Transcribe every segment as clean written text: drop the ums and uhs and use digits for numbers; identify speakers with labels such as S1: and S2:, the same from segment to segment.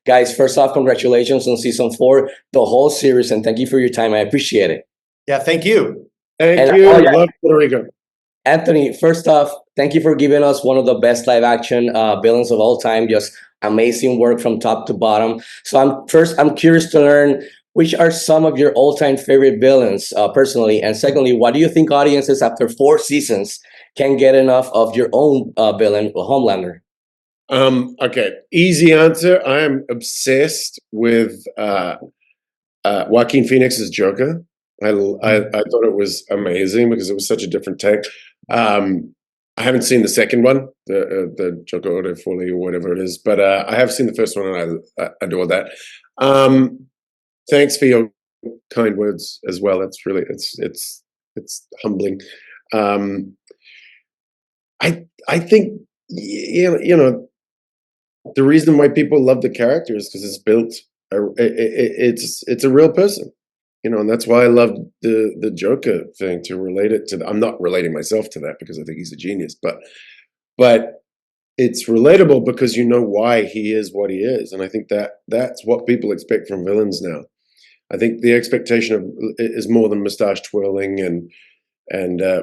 S1: Guys, first off, congratulations on season 4, the whole series, and thank you for your time. I appreciate it.
S2: Yeah, thank you.
S3: Thank you. Love Puerto Rico.
S1: Anthony, first off, thank you for giving us one of the best live action villains of all time. Just amazing work from top to bottom. So I'm curious to learn which are some of your all-time favorite villains, personally, and secondly, what do you think audiences after 4 seasons can get enough of your own villain, Homelander?
S3: Okay, easy answer. I am obsessed with Joaquin Phoenix's Joker. I thought it was amazing because it was such a different take. I haven't seen the second one, the Joker Ode Foley or whatever it is, but I have seen the first one and I adore that. Thanks for your kind words as well. It's really it's humbling. I think you know the reason why people love the character is because it's built. It's a real person. And that's why I love the Joker thing, to relate it to. I'm not relating myself to that because I think he's a genius, but it's relatable because you know why he is what he is, and I think that's what people expect from villains now. I think the expectation is more than mustache twirling and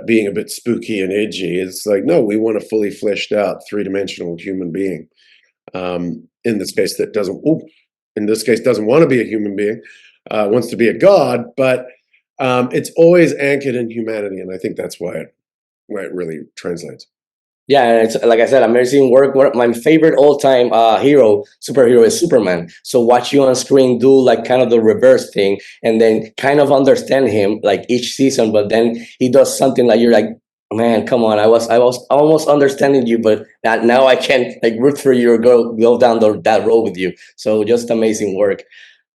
S3: being a bit spooky and edgy. It's like, no, we want a fully fleshed out 3-dimensional human being. In this case, doesn't want to be a human being. Wants to be a god, but it's always anchored in humanity, and I think that's why it really translates.
S1: Yeah, and it's like I said, amazing work. My favorite all-time superhero is Superman. So watch you on screen do like kind of the reverse thing, and then kind of understand him like each season, but then he does something like you're like, man, come on, I was almost understanding you, but now I can't like root for you or go down that road with you. So just amazing work.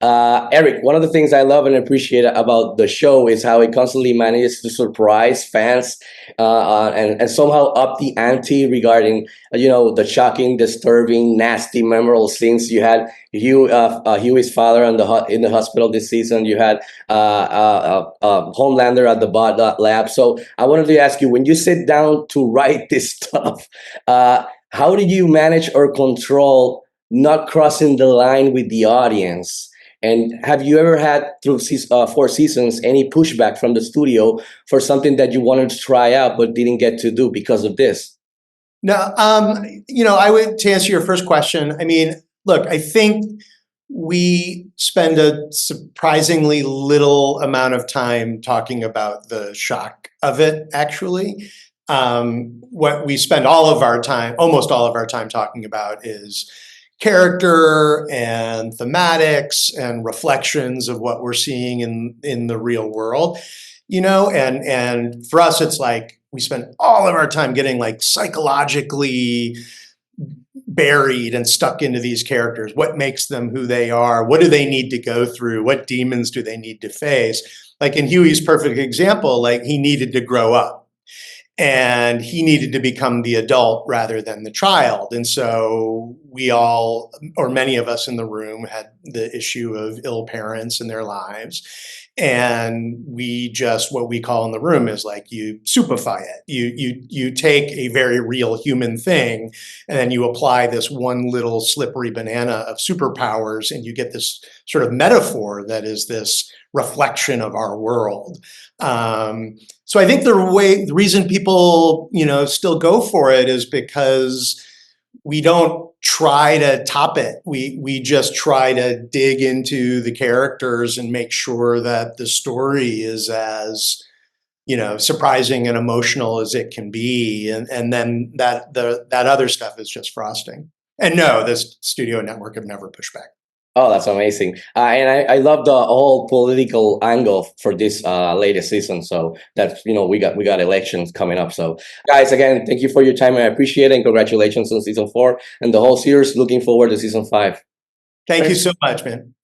S1: Eric, one of the things I love and appreciate about the show is how it constantly manages to surprise fans and somehow up the ante regarding the shocking, disturbing, nasty, memorable scenes. You had Huey's father in the hospital this season. You had Homelander at the bot lab. So I wanted to ask you, when you sit down to write this stuff, how do you manage or control not crossing the line with the audience? And have you ever had, through 4 seasons, any pushback from the studio for something that you wanted to try out but didn't get to do because of this?
S2: No, to answer your first question, I mean, look, I think we spend a surprisingly little amount of time talking about the shock of it, actually. What we spend almost all of our time talking about is character and thematics and reflections of what we're seeing in the real world, and for us, it's like we spend all of our time getting like psychologically buried and stuck into these characters. What makes them who they are? What do they need to go through? What demons do they need to face? Like in Huey's perfect example, like he needed to grow up. And he needed to become the adult rather than the child. And so we all, or many of us in the room, had the issue of ill parents in their lives. And what we call in the room is like, you superfy it. You take a very real human thing, and then you apply this one little slippery banana of superpowers, and you get this sort of metaphor that is this reflection of our world. So I think the reason people, still go for it is because we don't try to top it. We just try to dig into the characters and make sure that the story is as, surprising and emotional as it can be. And then that other stuff is just frosting. And no, this studio network have never pushed back.
S1: Oh, that's amazing. And I love the whole political angle for this latest season. So that's, we got elections coming up. So guys, again, thank you for your time. I appreciate it. And congratulations on season 4 and the whole series. Looking forward to season 5.
S2: Thank you so much, man.